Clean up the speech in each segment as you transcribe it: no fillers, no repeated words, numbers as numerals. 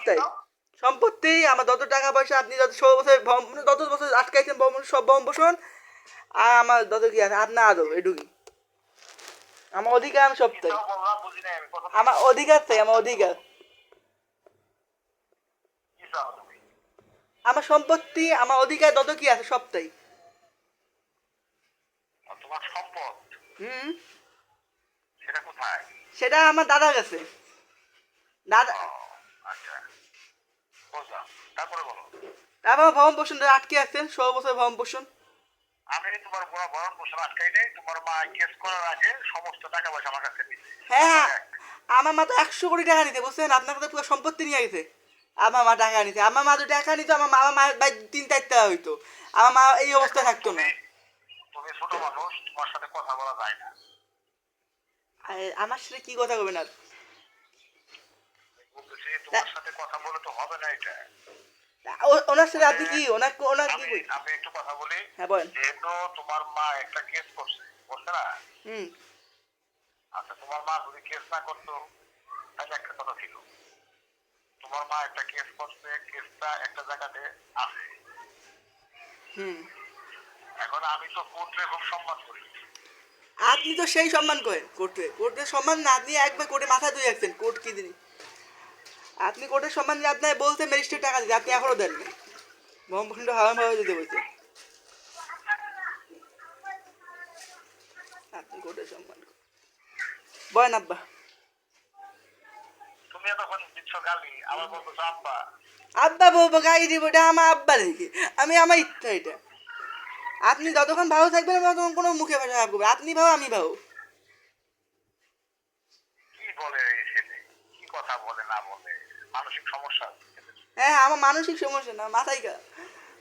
তাই সম্পত্তি আমার যত টাকা পয়সা আপনি যত 16 বছর যত বছর আটকাইছেন সব ভরণ পোষণ আর আমার যত কি আছে আপনার আদৌ এটুকুই আমার অধিকার আমি সব চাই আমার অধিকার চাই আমার অধিকার আমার সম্পত্তি আমার অধিকার যত কি আছে সব চাই তোমার সম্পদ হুম সেটা কোথায়? সেটা আমার দাদার কাছে দাদা আচ্ছা বুঝলাম, তারপরে বলো। তারপর ভরণ পোষণ আটকে আছেন 16 বছর ভরণ পোষণ আমি তোমার বড় ভরণ পোষণ আটকাই নেই, তোমার মা কেস করার আগে সমস্ত টাকা পয়সা আমার কাছে নিচ্ছে। হ্যাঁ আমার মা তো 100 কোটি টাকা নিতে বুঝছেন আপনার কাছে পুরো সম্পত্তি নিয়ে গেছে আমার মা টাকা নিতে আমার মা তো টাকা নিত আমার মায়ের ভাই 3-4 টাকা হইতো আমার মা এই অবস্থা থাকতো না তুমি ছোট মানুষ, তোমার সাথে কথা বলা যায় না। আমার সাথে কি কথা বলবেন আর বলতেছি তোমার সাথে কথা বলে তো হবে না এটা। ওনার সাথে আপনি কি ওনার কি আমি একটু কথা বলি। হ্যাঁ বলেন। যেহেতু তোমার মা একটা কেস করছে বুঝছে না? হুম আচ্ছা তোমার মা যদি কেস না করতো তাহলে একটা কথা ছিল, তোমার মা একটা কেস করছে, কেসটা একটা জায়গাতে আছে। হুম এখন আমি তো কোর্টে খুব সম্মান করি। আপনি তো সেই সম্মান করেন কোর্টের সম্মান না আপনি একবার কোর্টে মাথা ধুয়ে রাখছেন কোর্ট কি জিনিস আপনি কোর্টের সম্মান দিয়ে আপনার বলতে ম্যাজিস্ট্রেট টাকা দিতে আপনি এখনো দেননি ব্রহ্মপুণ্ড হারাম ভাবে দিতে বলছে আপনি কোর্টের সম্মান বলেন আব্বা তুমি তখন দিচ্ছ গালি, আমার বলতেছো আব্বা। আব্বা বলবো গাড়ি দিব এটা আমার আব্বা দেখি আমি আমার ইচ্ছা এটা আপনি যতক্ষণ ভালো থাকবেন আমি ততক্ষণ কোনো মুখে ভাষা খারাপ করবে আপনি ভাও আমি ভাও কি বলে এই ছেলে, কি কথা বলে না বলে, মানসিক সমস্যা? হ্যাঁ আমার মানসিক সমস্যা না মাথায় খারাপ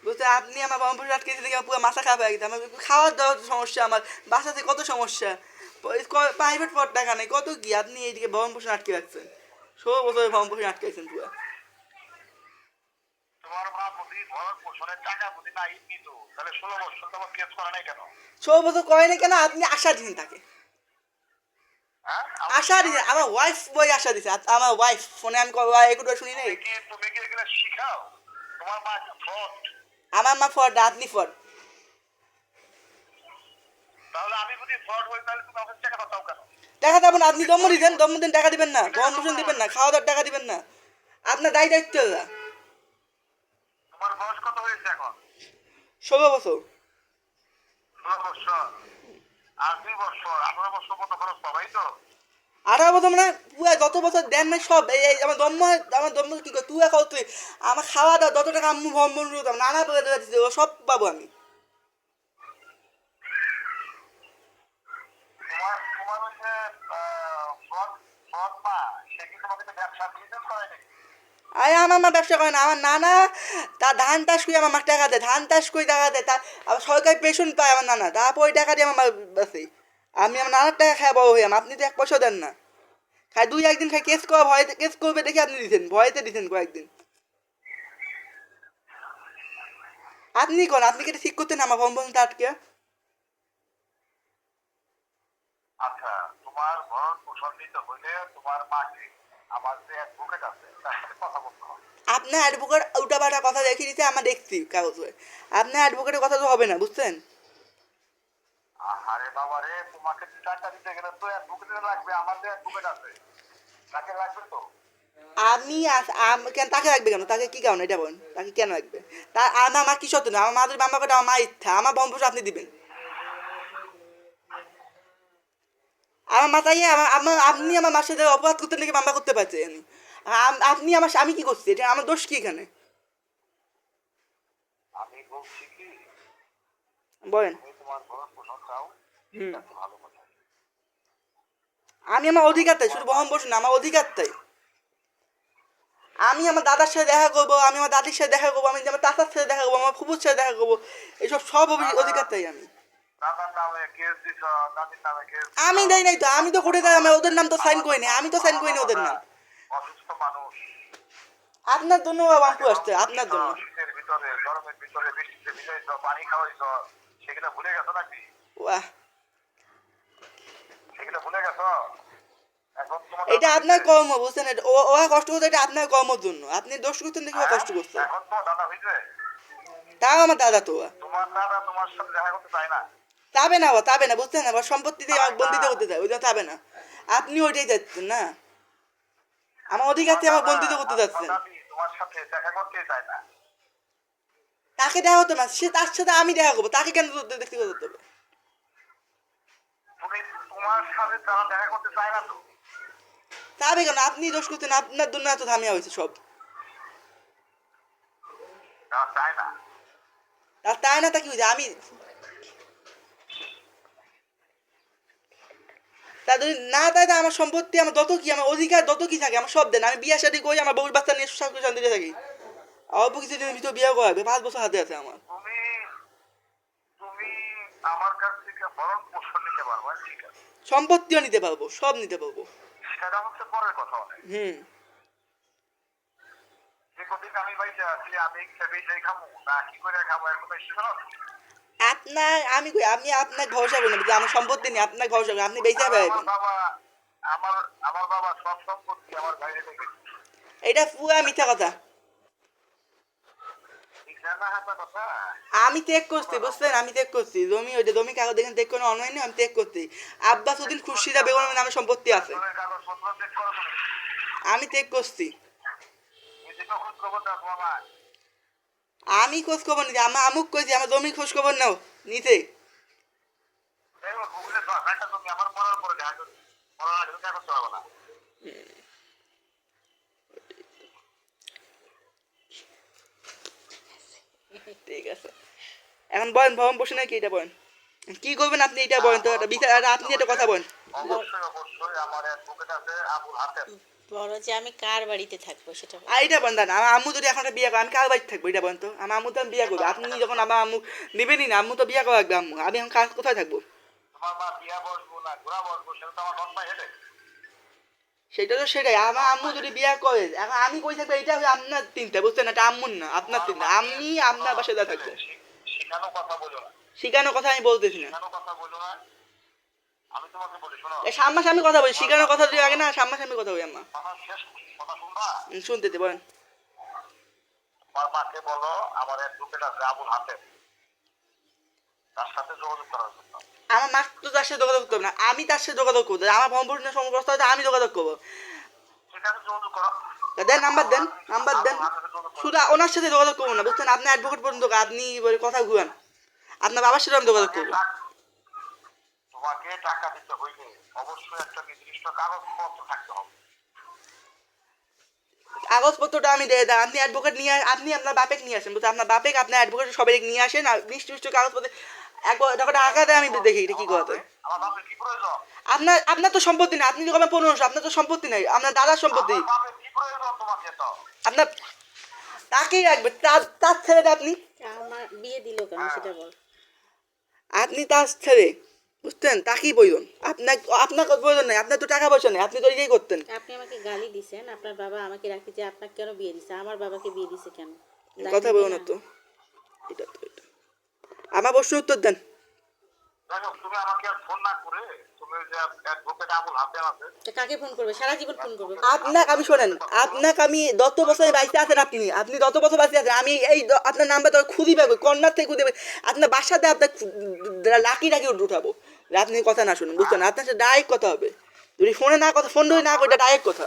বুঝতে আপনি আমার ব্রহ্মপুর আটকেছি দেখে পুরো মাথা খারাপ হয়ে গেছে আমার খাওয়ার দাওয়ার সমস্যা আমার বাসাতে কত সমস্যা প্রাইভেট পর টাকা নেই কত কি আপনি এইদিকে ব্রহ্মপুর আটকে রাখছেন 16 বছরে ব্রহ্মপুর আটকাইছেন পুরো তোমার মা যদি ভরণ পোষণের টাকা যদি না নিত তাহলে 16 বছর তোমার কেস করে নাই কেন? 16 বছর করে না কেন আপনি আশা দিন তাকে হ্যাঁ আশা দিছে আমার ওয়াইফ বই আশা দিছে আমার ওয়াইফ ফোনে আমি একটু শুনি নাই তুমি কি এগুলো শিখাও? তোমার মা ফ্রড। আমার মা ফর আপনি ফর তাহলে আমি যদি ফ্রড হই তাহলে তুমি আমাকে টাকা দাও কেন? টাকা দেবেন আপনি দম্ম দিন টাকা দিবেন না গরম পোষণ দিবেন না খাওয়া দাওয়ার টাকা দিবেন না আপনার দায়িত্ব দাদা তোমার বয়স কত হয়েছে এখন? 16 বছর 16 বছর আর 2 বছর 18 বছর মতো খরচ পাবাই তো। 18 বছর মানে পুরো যত বছর দেন না সব এই আমার দম্ম কি কর তুই খাও তুই আমার খাওয়া দাওয়া যত টাকা আম্মু ভ্রমণ নানা প্রকার সব পাবো আমি তোমার তোমার ওই যে ফ্রড ফ্রড মা, সে কি তোমাকে ব্যবসা বিজনেস করে নাকি? আরে আমার মা ব্যবসা করে না আমার নানা তার ধান চাষ করে আমার মাকে টাকা দেয় ধান চাষ করে টাকা দেয় তার আবার সরকারি পেনশন পায় আমার নানা তারপর ওই টাকা দিয়ে আমার মা বাঁচে আমি আমার নানার টাকা খাই বড় হইলাম আপনি তো 1 পয়সা দেন না খাই দুই একদিন খাই কেস করা ভয়তে কেস করবে দেখে আপনি দিতেন ভয়তে দিতেন কয়েকদিন আপনি কোন আপনি কি এটা ঠিক করতেন আমার ভ্রমণটা আটকে আচ্ছা তোমার ভরণ পোষণ দিতে হইলে তোমার মাকে আমার যে অ্যাডভোকেট আছে তার সাথে কথা বলতে হবে। আপনার অ্যাডভোকেট উল্টাপাল্টা কথা দেখিয়ে দিতে আমার দেখছি কাগজে আপনার অ্যাডভোকেটের কথা তো হবে না বুঝছেন আরে বাবা রে, তোমাকে টাকা দিতে গেলে তো অ্যাডভোকেট লাগবে, আমার যে অ্যাডভোকেট আছে তাকে লাগবে তো। আমি কেন তাকে রাখবে কেন তাকে কি কারণ এটা বলেন তাকে কেন রাখবে তা আমার কি সত্য না আমার মা যদি মামা করে আমার মা ইচ্ছা আমার বন্ধু আপনি দিবেন আমার মাথায় আপনি আমার মার সাথে অপরাধ করতে নাকি মামা করতে পারছেন আপনি আমার আমি কি করছি এটা আমার দোষ কি এখানে আমি বলছি কি বলেন তুমি তোমার ভরণ পোষণ চাও, হুম এটা ভালো কথা। আমি আমার অধিকার তাই শুধু বহন বসুন আমার অধিকার তাই আমি আমার দাদার সাথে দেখা করবো আমি আমার দাদির সাথে দেখা করবো আমি আমার চাচার সাথে দেখা করবো আমার ফুপুর সাথে দেখা করবো এইসব সব অধিকার তাই আমি দাদার নামে কেস দিছ, দাদির নামে কেস আমি দেই নাই তো আমি তো করে দেয় আমি ওদের নাম তো সাইন করিনি আমি তো সাইন করিনি ওদের নাম অসুস্থ মানুষ আপনার জন্য বাম্পু আসছে আপনার জন্য শীতের ভিতরে গরমের ভিতরে বৃষ্টিতে ভিজাইছ, পানি খাওয়াইছ, সেগুলো ভুলে গেছো নাকি? ওয়াহ সেগুলো ভুলে গেছো? এখন তোমার এটা দাদা আপনার হইছে? কর্ম, বুঝছেন? ওরা কষ্ট করছে, এটা আপনার কর্মের জন্য। আপনি দোষ করছেন দেখে ওরা কষ্ট করছে। এখন তোমার দাদা হইছে? তাও আমার দাদা তো ওরা। তোমার দাদা তোমার সাথে দেখা করতে চায় না? যাবে না, ও যাবে না, বুঝছেন? আবার সম্পত্তিতে আমাকে বন্দিত করতে চায়, ওই জন্য যাবে না। আপনি ওইটাই যাচ্ছেন না, আমার অধিকার থেকে আমাকে বন্দিত করতে যাচ্ছেন। দাদি তোমার সাথে দেখা করতে চায় না। তাকে দেখা হতো না, সে তার সাথে আমি দেখা করবো, তাকে কেন দেখতে করতে হবে? তুমি তোমার সাথে তারা দেখা করতে চায় না তো? যাবে কেন? আপনি দোষ করছেন, আপনার জন্য এত ঝামেলা হয়েছে সব। তারা চায় না। আর তাই না, তা কি হয়েছে? আমি তা যদি না তাই তা আমার সম্পত্তি, আমার যত কি, আমার অধিকার যত কি থাকে আমার সব দেন। আমি বিয়া শাদী করি, আমার বউর বাচ্চা নিয়ে সুখ শান্তিতে থাকি। অল্প কিছুদিনের ভিতর বিয়ে করাবে, 5 বছর হাতে আছে আমার। তুমি তুমি আমার কাছ থেকে ভরণ পোষণ নিতে পারবা, ঠিক আছে, সম্পত্তিও নিতে পারবো, সব নিতে পারবো। সেটা হচ্ছে পরের কথা। অনেক হুম। যে কদিন আমি বাইরে আছি, আমি খেবেই খাবো না কি করে খাবো এখন এসে শোনো। আপনার আমি কই, আমি আপনার ভরসা করি না, যে আমার সম্পত্তি নেই, আপনার ভরসা করি, আপনি বেঁচে আমার পারবেন। বাবা আমার আমার বাবা সব সম্পত্তি আমার বাইরে থেকে, এটা পুরা মিথ্যা কথা। ঠিক না হাতা কথা। আমি ত্যাগ করছি, বুঝছেন? আমি ত্যাগ করছি জমি, ওইটা জমি কাগজ দেখেন ত্যাগ করে অনলাইনে আমি ত্যাগ করছি। আব্বাস উদ্দিন খুরশিদা বেগমের নামে সম্পত্তি আছে, জমির কাগজপত্র চেক করো তুমি। আমি ত্যাগ করছি। এদিকে খোঁজ খবর দাও তোমার মা। আমি খোঁজ খবর নিতে, আমার আমুক কইছি আমার জমির খোঁজ খবর নাও নিতে। এই গুগলে দাও একটা তুমি আমার পড়ার পরে দেখা করো, পড়ার আগে দেখা করতে পারবে না। ঠিক আছে, এখন বলেন ভরণ পোষণে কি, এটা বলেন কি করবেন আপনি, এটা বলেন তো, একটা বিচার, আপনি একটা কথা বলেন। অবশ্যই অবশ্যই আমার অ্যাডভোকেট আছে আবুল হাতেম। বড় যে আমি কার বাড়িতে থাকবো সেটা বলো। আর এটা বলেন দাঁড়ান, আমার আম্মু যদি এখন একটা বিয়ে করে, আমি কার বাড়িতে থাকবো এটা বলেন তো? আমার আম্মু তো আমি বিয়ে করবো, আপনি যখন আমার আম্মু নেবেনই না, আম্মু তো বিয়ে করা লাগবে আম্মু, আমি এখন কার কোথায় থাকবো? তোমার মা বিয়া বসবো না ঘোরা বসবো সেটা তো আমার নর্মাল হেডে। সেটা তো সেটাই, আমার আম্মু যদি বিয়ে করে, এখন আমি কই থাকবো, এটা হবে আপনার চিন্তা, বুঝছেন? এটা আম্মুর না, আপনার চিন্তা। আমি আপনার বাসায় যা থাকবো। শিখানো কথা বলো না, শিখানোর কথা আমি বলতেছি না, শিখানো কথা বলো না। আমি তোমাকে বলি শোনো, এই সামনাসামনি কথা বলি, শিখানোর কথা যদি আগে না সামনাসামনি কথা বলি আম্মা। আমার শেষ কথা শুনবা। শুনতেতে বলেন। তোমার মাকে বলো আমার অ্যাডভোকেট আছে আবুল হাতেম, তার সাথে যোগাযোগ করার জন্য। আমার মা তো তার সাথে যোগাযোগ করবে না, আমি তার সাথে যোগাযোগ করবো। আমার ভ্রমণ সমস্যা হচ্ছে, আমি যোগাযোগ করবো। ঠিক আছে যোগাযোগ করো। তা দেন নাম্বার দেন, নাম্বার দেন। আবুল হাতেমের যোগাযোগ করো। শুধু ওনার সাথে যোগাযোগ করবো না, বুঝছেন? আপনি অ্যাডভোকেট পর্যন্ত আপনি কথা ঘুরান, আপনার বাবার সাথে আমি যোগাযোগ করবো। তোমাকে টাকা দিতে হইলে অবশ্যই একটা নির্দিষ্ট কাগজপত্র থাকতে হবে। কাগজপত্রটা আমি দিয়ে দেন, আপনি অ্যাডভোকেট নিয়ে আপনি আপনার বাপেক নিয়ে আসেন, বুঝছেন? আপনার বাপেক আপনার অ্যাডভোকেট সবাই নিয়ে আসেন, আর নিশ্চিষ্ট কাগজপত্র একবার টাকাটা আঁকা দেয়, আমি দেখি এটা কি করতে। আমার বাপের কি প্রয়োজন? আপনার আপনার তো সম্পত্তি না, আপনি যখন 1500, আপনার তো সম্পত্তি নাই, আপনার দাদার সম্পত্তি। আমার বাপের কি প্রয়োজন তোমাকে তো? আপনার তাকেই রাখবে, তার তার ছেলেটা আপনি, আমার বিয়ে দিল কেন সেটা বল। আপনি তার ছেলে, বুঝছেন? তাকেই প্রয়োজন, আপনার আপনার প্রয়োজন নেই, আপনার তো টাকা পয়সা নেই, আপনি তো এটাই করতেন। আপনি আমাকে গালি দিছেন, আপনার বাবা আমাকে রাখি যে আপনাকে কেন বিয়ে দিছে, আমার বাবাকে বিয়ে দিছে কেন? কথা বলুন না তো, এটা তো এটা আমার প্রশ্ন উত্তর দেন। যাই হোক, তুমি আমাকে আর ফোন না করে তুমি যে অ্যাডভোকেট আবুল হাতেম আছে, তো কাকে ফোন করবে? সারা জীবন ফোন করবে। আপনাকে আমি শোনেন, আপনাকে আমি যত বছর বাইসে আছেন, আপনি যত বছর বাইসে আছেন, আমি এই আপনার নাম্বার তো খুঁজে পাবো, কর্নার থেকে খুঁজে পাবো, আপনার বাসাতে আপনার লাকি রাখি উঠাবো। আপনি কথা না শুনুন, বুঝছেন? আপনার সাথে ডাইরেক্ট কথা হবে, যদি ফোনে না কথা, ফোন ধরে না করে ডাইরেক্ট কথা।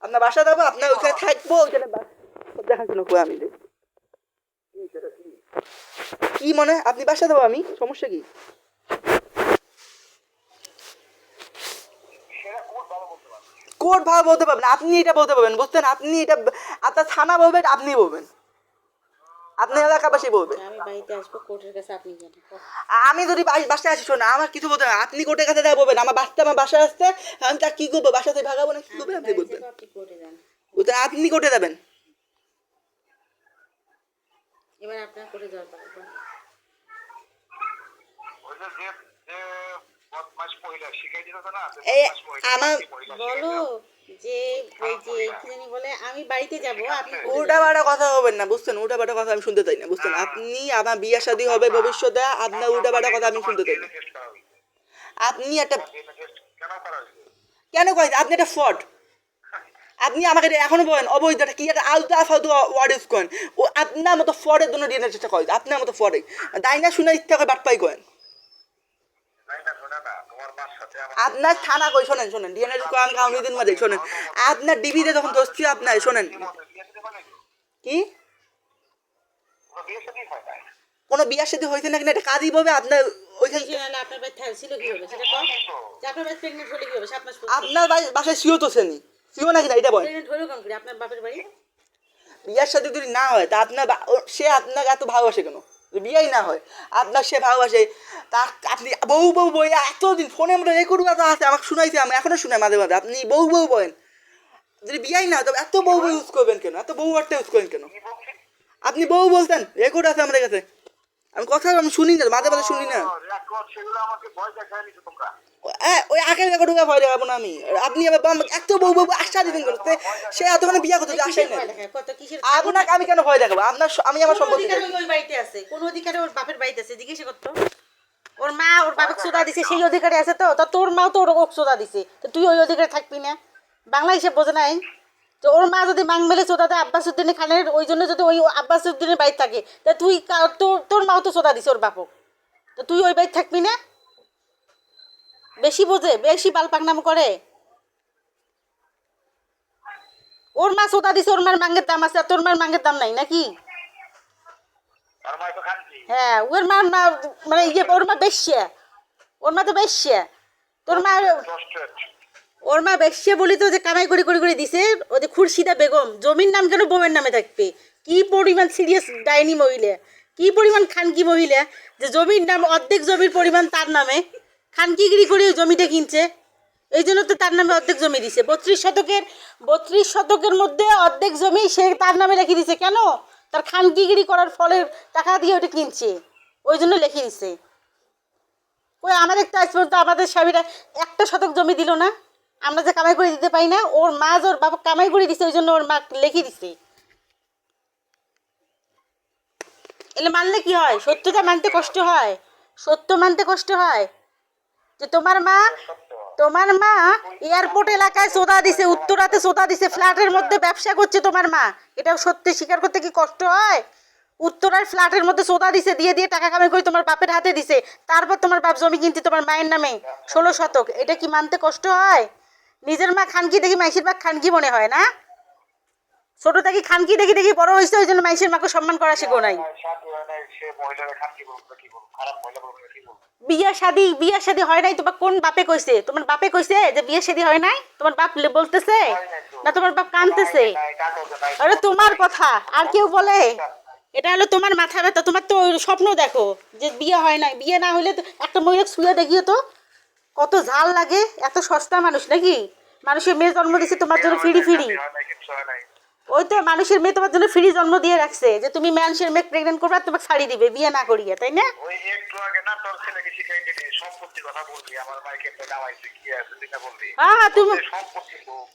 আপনার বাসা যাবো, আপনার ওইখানে থাকবো, ওইখানে দেখাশোনা করে আমি দেখবো। কি মনে হয় আপনি বাসা দেবো, আমি সমস্যা কি? সেটা কোর্ট ভালো বলতে পারবে। কোর্ট ভালো বলতে পারবেন, আপনি এটা বলতে পারবেন, বুঝছেন? আপনি এটা আপনার থানা বলবেন, আপনি বলবেন, আপনার এলাকাবাসী বলবে। আমি বাড়িতে আসবো, কোর্টের কাছে আপনি যান। আমি যদি বাসায় আসি, শোন, আমার কিছু বলতে হবে না। আপনি কোর্টের কাছে যা বলবেন, আমার বাসায় আসতে, আমি তা কি করবো, বাসা থেকে ভাগাবো না কি করবেন আপনি বাড়ি বলবেন। যাবো, আপনি কোর্টে যান। বুঝলেন? আপনি কোর্টে যাবেন। এবার আপনার কোর্টে যাওয়ার পারবো। ওই যে যে যে বদমাশ মহিলা শিখাই দিত না, যে এই বদমাশ মহিলা, আমার সেই মহিলা বলো শিখাই যে ওই যে কি জানি বলে, আমি বাড়িতে যাবো, আপনি কোর্টে উল্টা যান। পাল্টা কথা বলবেন না, বুঝছেন? উল্টা পাল্টা কথা আমি শুনতে চাই না, বুঝছেন? আপনি আমার বিয়ে শাদী হবে ভবিষ্যতে, আপনার উল্টা পাল্টা কথা আমি শুনতে চাই না। টেস্ট করা হয়েছে। আপনি একটা DNA টেস্ট কেন করা হয়েছে? কেন কয় আপনি একটা ফ্রড? আপনি আমাকে এখনো বলেন অবৈধটা কি একটা আলতু আফালতু ওয়ার্ড ইউজ করেন। ও আপনার মতো ফ্রডের জন্য ডিএনএ চেষ্টা করে, আপনার মতো ফ্রডে দাইনা শুনে ইচ্ছা করে বাটপাই করেন। তাই না, শোনে না, তোমার মার সাথে আমার আপনার থানা কই শোনেন শোনেন ডিএনএ আমি কাউন্টি দিন মাঝে শোনেন আপনার ডিবিতে যখন ধরছি আপনার শোনেন বিয়ে শাদী হয় নাকি? কি কোনো বিয়ে শাদী হয় নাই? কোনো বিয়ার সাথে হয়েছে না কিনা এটা কাজই বলবে আপনার ওইখানে। কিসে নাহলে আপনার বাড়ি ছিল কি হবে সেটা কম, যে আপনার বাড়ি প্রেগনেন্ট হলে কি হবে 7 মাস পর? আপনার বাসায় সিও তো শ্রেণী সিও নাকি না এটা বলেন। প্রেগনেন্ট হলো কেন করে আপনার বাপের বাড়ি? বিয়ার সাথে যদি না হয় তা আপনার সে আপনাকে এত ভালোবাসে কেন? যদি বিয়েই না হয় আপনার সে ভালোবাসে তা আপনি বউ বউ বই এতদিন ফোনে আমরা রেকর্ড কথা আছে আমাকে শুনাইছে, আমি এখনো শুনাই মাঝে মাঝে আপনি বউ বউ বলেন। যদি বিয়েই না হয় তবে এত বউ বউ ইউজ করবেন কেন? এত বউ ওয়ার্ডটা ইউজ করেন কেন? কি বলছি? আপনি বউ বলতেন রেকর্ড আছে আমাদের কাছে, আমি কথা আমি শুনি না মাঝে মাঝে শুনি না। রেকর্ড সেগুলো আমাকে ভয় দেখায় নিছো তোমরা। ওই আগের রেকর্ড ভয় দেখাবো না আমি। আপনি আবার এত বউ বউ আশা দিবেন করতে সে এতক্ষণে বিয়ে করতে আশাই না। ভয় দেখায়? কত কিসের আপনাকে আমি কেন ভয় দেখাবো? আপনার আমি আমার কোন সম্পত্তি অধিকার ওই বাড়িতে আছে? কোন অধিকারে ওর বাপের বাড়িতে আছে? জিজ্ঞেস করতো। ওর মা ওর বাপকে সোদা দিছে সেই অধিকারে আছে তো? তা তোর মাও তো ওর সোদা দিছে, তো তুই ওই অধিকারে থাকবি না? বাংলা হিসেব বোঝে নাই তো? ওর মা যদি মাং মেলে সোদা দেয় আব্বাস উদ্দিনের খানের, ওই জন্য যদি ওই আব্বাস উদ্দিনের বাড়ি থাকে তা তুই তোর মাও তো সোদা দিছে ওর বাপক, তো তুই ওই বাড়ি থাকবি না? বেশি বোঝে, বেশি বালপাকনাম করে। ওর মা সোদা দিছে, ওর মার মাঙ্গের দাম আছে আর তোর মার মাঙ্গের দাম নাই নাকি? আর মাই তো খানছি। হ্যাঁ ওর মা মানে ইয়ে ওর মা বেশ্যা, ওর মা তো বেশ্যা। তোর মা ট্রাস্টেড। ওর মা বেশ্যা বলি তো যে কামাই করে করে করে দিছে। ও যে খুরশিদা বেগম, জমির নাম কেন বউয়ের নামে থাকবে? কি পরিমাণ সিরিয়াস ডাইনি মহিলা, কি পরিমাণ খানকি মহিলা যে জমির নাম অর্ধেক জমির পরিমাণ তার নামে, খানকিগিরি করে ওই জমিটা কিনছে। এই জন্য তো তার নামে অর্ধেক জমি দিছে। 32 শতকের মধ্যে অর্ধেক জমি সে তার নামে রেখে দিছে। কেন? তার খানকিগিরি করার ফলে টাকা দিয়ে ওটা কিনছে, ওই জন্য লিখে দিছে। ওই আমাদের তো আজ পর্যন্ত আমাদের স্বামীরা 1 শতক জমি দিল না, আমরা যে কামাই করে দিতে পাই না। ওর মা ওর বাবা কামাই করে দিছে, ওই জন্য ওর মা লিখে দিছে। এলে মানলে কি হয়? সত্যটা মানতে কষ্ট হয়, সত্য মানতে কষ্ট হয়। যে তোমার মা এয়ারপোর্ট এলাকায় সোদা দিছে, উত্তরাতে সোদা দিছে, ফ্ল্যাটের মধ্যে ব্যবসা করছে তোমার মা, এটাও সত্যি স্বীকার করতে কি কষ্ট হয়? উত্তরার ফ্ল্যাটের মধ্যে সোদা দিছে, দিয়ে দিয়ে টাকা কামাই করে তোমার বাপের হাতে দিছে, তারপর তোমার বাপ জমি কিনছে তোমার মায়ের নামে 16 শতক। এটা কি মানতে কষ্ট হয়? নিজের মা খানকি দেখি মাইসির মা খানকি মনে হয় না? ছোট থেকে খানকি দেখি দেখি বড় হয়েছে, ওই জন্য মাইসের মাকে সম্মান করা শেখো নাই। শাদী হয় নাই, সে মহিলারা খানকি বলবো কি বলবো? খারাপ মহিলা বলবো কি বলবো? বিয়া শাদী হয় নাই তোমার কোন বাপে কইছে? তোমার বাপে কইছে যে বিয়ে শাদী হয় নাই? তোমার বাপ বলতেছে না তোমার বাপ কানতেছে? নাই, কাগজে নাই। আরে তোমার কথা আর কেউ বলে? এটা হলো তোমার মাথা ব্যথা। তোমার তো স্বপ্ন দেখো যে বিয়ে হয় নাই। বিয়ে না হলে তো একটা মহিলা শুয়ে দেখিও তো কত ঝাল লাগে। এত সস্তা মানুষ নাকি? মানুষের মেয়ে জন্ম দিছে তোমার জন্য ফ্রি। হয় নাই, কিচ্ছু হয় নাই। ওই তো মানুষের মেয়ে তোমার জন্য ফ্রি জন্ম দিয়ে রাখছে যে তুমি মানুষের মেয়ে প্রেগনেন্ট করবে আর তোমাকে ছাড়ি দিবে বিয়ে না করিয়ে, তাই না? ওই একটু আগে না তোর ছেলেকে শিখাই দিলি সম্পত্তির কথা বলবি, আমার মাইকে একটা কামাইছে কি আছে সেটা বলবি। হ্যাঁ তুমি সম্পত্তি লোক,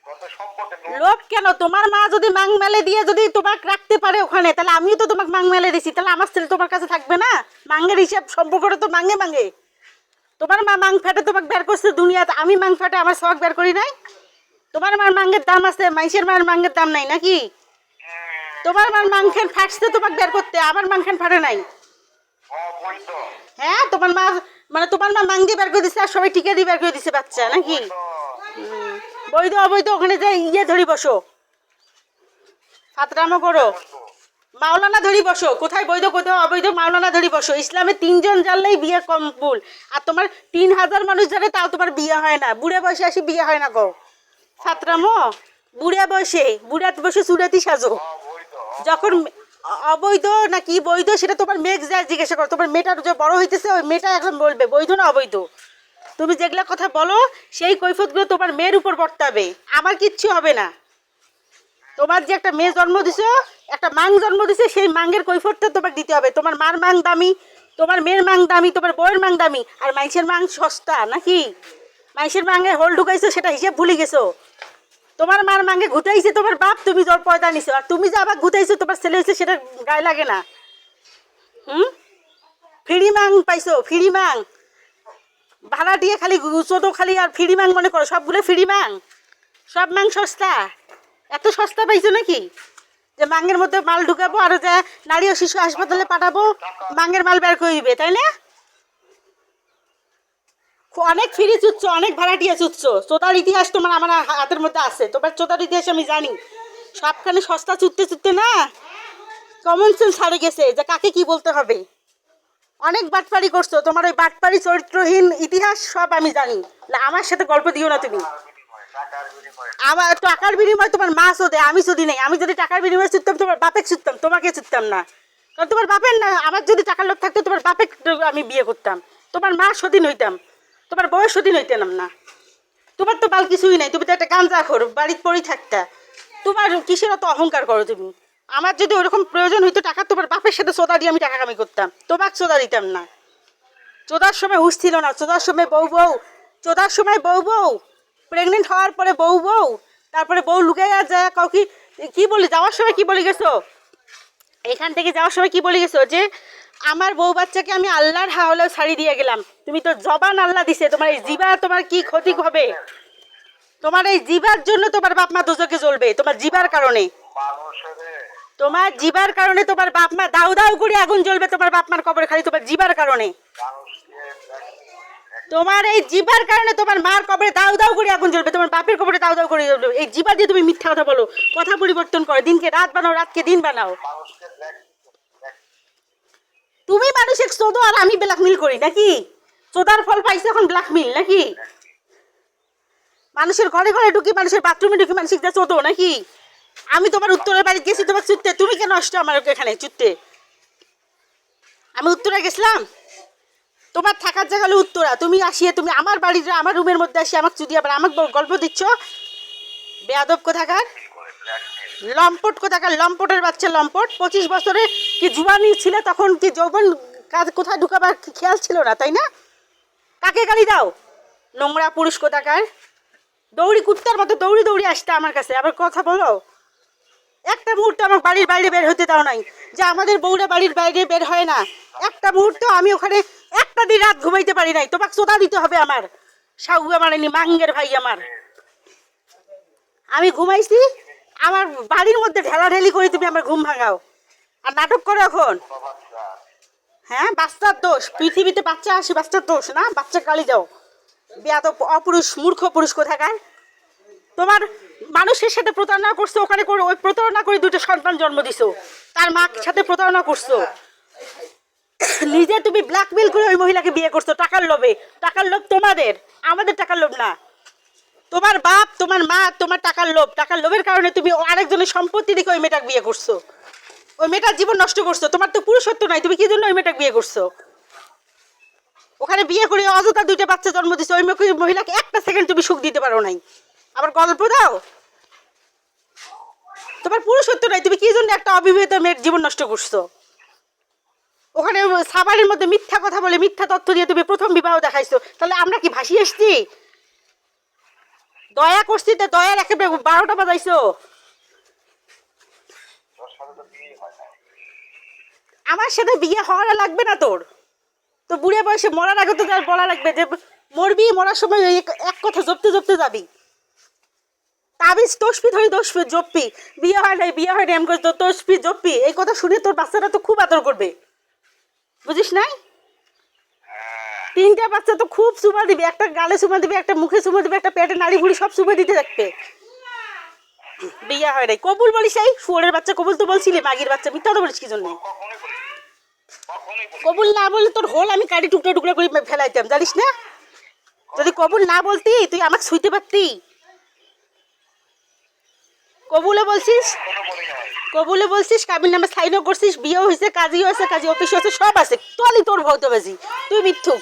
কত সম্পত্তি লোক। লোভ কেন? তোমার মা যদি মাং মেলে দিয়ে যদি তোমাকে রাখতে পারে ওখানে, তাহলে আমিও তো তোমাকে মাং মেলে দিছি, তাহলে আমার ছেলে তোমার কাছে থাকবে না? মাঙ্গের হিসাব সম্পর্কটা তো মাঙ্গে। তোমার মা মাং ফাটে তোমাকে বের করছে দুনিয়াতে, আমি মাং ফাটে আমার শখ বের করি নাই? তোমার মার মাঙ্গের দাম আছে, মাইসের মার মাঙ্গের দাম নাই নাকি? তোমার মার মাংখান ফাটছে তোমাকে বের করতে, আমার মাংখান ফাটে নাই। অবৈধ। হ্যাঁ তোমার মা মানে তোমার মা মাং দিয়ে বের করে দিচ্ছে আর সবাই টিকা দিয়ে বের করে দিচ্ছে বাচ্চা নাকি? বৈধ অবৈধ ওখানে যাই ইয়ে ধরি বসো, ফাতরামো করো, মাওলানা ধরি বসো। কোথায় বৈধ কোথাও অবৈধ মাওলানা ধরি বসো। ইসলামে 3 জন জানলেই বিয়ে কমপুল, আর তোমার 3000 মানুষ জানে তাও তোমার বিয়ে হয় না। বুড়ে বয়সে আসি বিয়ে হয় না গো ফাতরামো। বুড়া বয়সে সুরাতি সাজো। অবৈধ। যখন অবৈধ না কি বৈধ সেটা তোমার মেয়ে যা জিজ্ঞাসা করো। তোমার মেয়েটার যে বড় হইতেছে ওই মেয়েটা এখন বলবে বৈধ না অবৈধ। তুমি যেগুলা কথা বলো সেই কৈফতগুলো তোমার মেয়ের উপর বর্তাবে, আমার কিচ্ছু হবে না। তোমার যে একটা মেয়ে জন্ম দিছো, একটা মাং জন্ম দিছে, সেই মাঙ্গের কৈফতটা তোমাকে দিতে হবে। তোমার মার মাং দামি, তোমার মেয়ের মাং দামি, তোমার বউয়ের মাং দামি, আর মাইসের মাং সস্তা নাকি? মাইসের মাঙ্গে হোল ঢুকাইছো সেটা হিসেব ভুলে গেছো। তোমার মার মাঙ্গে ঘুটাইছে তোমার বাপ, তুমি জল পয়দা নিছো, আর তুমি যে আবার ঘুটাইছো তোমার ছেলে হয়েছে সেটা গায়ে লাগে না? ফ্রি মাং পাইছো, ফ্রি মাং। ভাড়া দিয়ে খালি চোদ্দ খালি আর ফ্রি মাং মনে করো, সবগুলো ফ্রি মাং, সব মাং সস্তা। এত সস্তা পাইছো নাকি যে মাঙের মধ্যে মাল ঢুকাবো আর যে নারী ও শিশু হাসপাতালে পাঠাবো, মাঙের মাল বের করে দিবে, তাই না? অনেক ফ্রি চুচ্ছ, অনেক ভাড়াটিয়া চুচ্ছ। চোদার ইতিহাস তোমার আমার হাতের মধ্যে আছে, তোমার চোদার ইতিহাস আমি জানি। সবখানে সস্তা চুটতে চুটতে না কমন সেন্স হারিয়ে গেছে যে কাকে কি বলতে হবে। অনেক বাটপাড়ি করছো, তোমার ওই বাটপাড়ি চরিত্রহীন ইতিহাস সব আমি জানি না। আমার সাথে গল্প দিও না তুমি। টাকার বিনিময়ে আমার টাকার বিনিময়ে তোমার মা চোদে, আমি চুদি নেই। আমি যদি টাকার বিনিময়ে চুততাম তোমার বাপেক চুততাম, তোমাকে চুততাম না। কারণ তোমার বাপের না, আমার যদি টাকার লোভ থাকতো তোমার বাপেক আমি বিয়ে করতাম, তোমার মা সতীন হইতাম, তোমার বয়স সতীন হইতাম না। তোমার তো বাল কিছুই নাই, তুমি তো একটা গাঞ্জা খোর, বাড়িতে পড়েই থাকতা। তোমার কিসের অত অহংকার করো তুমি? আমার যদি ওরকম প্রয়োজন হইতো টাকা, তোমার বাপের সাথে চোদা দিয়ে আমি টাকা কামাই করতাম, তোমাকে চোদা দিতাম না। চোদার সময় হুঁশ ছিল না, চোদার সময় বউ বউ, চোদার সময় বউ বউ, প্রেগনেন্ট হওয়ার পরে বউ বউ, তারপরে বউ লুকাইয়া যায় কাউকে কি বলি, যাওয়ার সময় কি বলে গেছো, এখান থেকে যাওয়ার সময় কি বলে গেছো যে আমার বউ বাচ্চাকে আমি আল্লাহর হাওলে ছাড়ি দিয়ে গেলাম। তুমি তো জবান আল্লাহ দিছে, তোমার এই জিবা তোমার কি ক্ষতি হবে? তোমার এই জিবার জন্য তোমার বাপ মা দুজকে জ্বলবে, তোমার জিবার কারণে। মানুষের তোমার জিবার কারণে তোমার বাপ মা দাউ দাউ করে আগুন জ্বলবে, তোমার বাপ মার কবরে খালি তোমার জিবার কারণে। মানুষকে তোমার এই জিবার কারণে তোমার মার কবরে দাউ দাউ করে আগুন জ্বলবে, তোমার বাপের কবরে দাউ দাউ করে জ্বলবে। এই জিবা দিয়ে তুমি মিথ্যা কথা বলো, কথা পরিবর্তন করো, দিনকে রাত বানাও, রাতকে দিন বানাও। মানুষকে তুমি মানুষের চোদো আর আমি ব্ল্যাকমেল করি নাকি? চোদার ফল পাইছে এখন ব্ল্যাকমেল নাকি? মানুষের ঘরে ঘরে ঢুকি, মানুষের বাথরুমে ঢুকি, মানুষের যা চোদো নাকি? আমি তোমার উত্তরের বাড়ি গেছি তোমার চুটতে, তুমি কেন আসছো আমার এখানে চুটতে? আমি উত্তরা গেছিলাম, তোমার থাকার জায়গা হলো উত্তরা, তুমি আসিয়ে তুমি আমার বাড়ির আমার রুমের মধ্যে আসি আমাকে চুদি আবার আমাকে গল্প দিচ্ছ। বেয়াদব কোথাকার, লম্পট কোথাকার, লম্পটের বাচ্চা লম্পট। 25 বছরে কি জুয়ানি ছিল তখন, কি যৌবন কাজ কোথায় ঢুকাবার খেয়াল ছিল না, তাই না? কাকে গালি দাও? নোংরা পুরুষ কোথাকার, দৌড়ি কুত্তার মতো দৌড়ি দৌড়ি আসতে আমার কাছে, আবার কথা বলো। একটা মুহূর্ত আমার বাড়ির বাইরে বের হতে দাও নাই, যে আমাদের বউরা বাড়ির বাইরে বের হয় না। একটা মুহূর্ত আমি ওখানে একটা দিন রাত ঘুমাইতে পারি নাই, তোমাকে চোদা দিতে হবে আমার। সাউয়া মারেনি মাঙ্গের ভাই আমার, আমি ঘুমাইছি, আমার বাড়ির মধ্যে ঢেলাঢেলি করে তুমি আমার ঘুম ভাঙাও আর নাটক করো এখন। হ্যাঁ, বাচ্চার দোষ, পৃথিবীতে বাচ্চা আসে বাচ্চার দোষ না, বাচ্চা গালি দাও। বেয়াদব অপুরুষ মূর্খ পুরুষ কোথাকার। তোমার মানুষের সাথে প্রতারণা করছো, ওখানে করে ওই প্রতারণা করে 2টা সন্তান জন্ম দিছো, তার মার সাথে প্রতারণা করছো। নিজে তুমি ব্ল্যাকমেল করে ওই মহিলাকে বিয়ে করছো টাকার লোভে। টাকার লোভ তোমাদের, আমাদের টাকার লোভ না। তোমার বাপ তোমার মা তোমার টাকার লোভ, টাকার লোভের কারণে তুমি আরেকজনের সম্পত্তি দেখে ওই মেয়েটাকে বিয়ে করছো, ওই মেয়েটার জীবন নষ্ট করছো। তোমার তো পুরুষত্ব নাই, তুমি কি জন্য ওই মেয়েটাকে বিয়ে করছো? ওখানে বিয়ে করে অযথা 2টা বাচ্চা জন্ম দিছো, ওই মহিলাকে একটা সেকেন্ড তুমি সুখ দিতে পারো নাই, আবার গল্প দাও। তোমার পুরুষত্ব নাই, তুমি কি জন্য একটা অবিবাহিত মেয়ের জীবন নষ্ট করছো? ওখানে সাবারের মধ্যে মিথ্যা কথা বলে মিথ্যা তথ্য দিয়ে তুমি প্রথম বিবাহ দেখাইছো। তাহলে আমরা কি ভাসি এসছি? দয়া করছি তো, দয়ার একেবারে 12টা বাজাইছো। আমার সাথে বিয়ে হওয়ার লাগবে না তোর, তো বুড়ে বয়সে মরার আগে তো তার বলা লাগবে যে মরবি, মরার সময় এক কথা জপতে জপতে যাবি। তাবিজ তসপি ধরে জপি, বিয়ে হয় নাই বিয়ে হয় নাই, আমি তসপি জপি, এই কথা শুনে তোর বাচ্চারা তো খুব আদর করবে, বুঝিস নাই? 3টা বাচ্চা তো খুব চুমা দিবে, একটা গালে চুমা দিবে, একটা মুখে চুমা দিবে, একটা পেটে নাড়ি ভুড়ি সব চুমা দিতে থাকবে। বিয়ে হয় নাই কবুল বলিস, এই শুয়োরের বাচ্চা কবুল তো বলছিলি, মাগির বাচ্চা মিথ্যা তো বলিস কি জন্য? কবুল না বললে তোর হোল আমি কাটি টুকরা টুকরা করে ফেলাইতাম, জানিস না? যদি কবুল না বলতি তুই আমাকে ছুঁইতে পারতি। কবুলে বলছিস, কাবির নামে সাইনও করছিস, বিয়েও হয়েছে, কাজী হয়েছে, কাজী অফিস হয়েছে, সব আছে, তোরই তোর ভৌতবাজি, তুই মিথ্যুক।